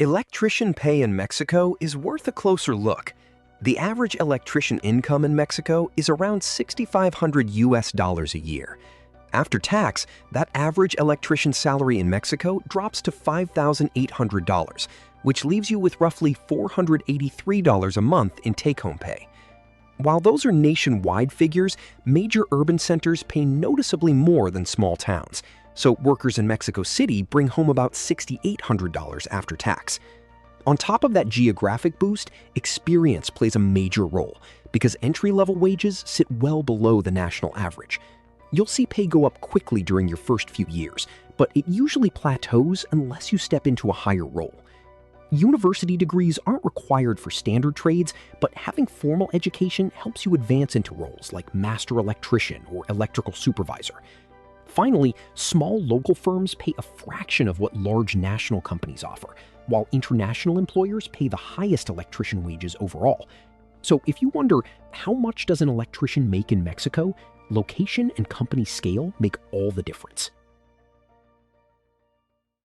Electrician pay in Mexico is worth a closer look. The average electrician income in Mexico is around $6,500 a year. After tax, that average electrician salary in Mexico drops to $5,800, which leaves you with roughly $483 a month in take-home pay. While those are nationwide figures, major urban centers pay noticeably more than small towns. So workers in Mexico City bring home about $6,800 after tax. On top of that geographic boost, experience plays a major role because entry-level wages sit well below the national average. You'll see pay go up quickly during your first few years, but it usually plateaus unless you step into a higher role. University degrees aren't required for standard trades, but having formal education helps you advance into roles like master electrician or electrical supervisor. Finally, small local firms pay a fraction of what large national companies offer, while international employers pay the highest electrician wages overall. So if you wonder, how much does an electrician make in Mexico? Location and company scale make all the difference.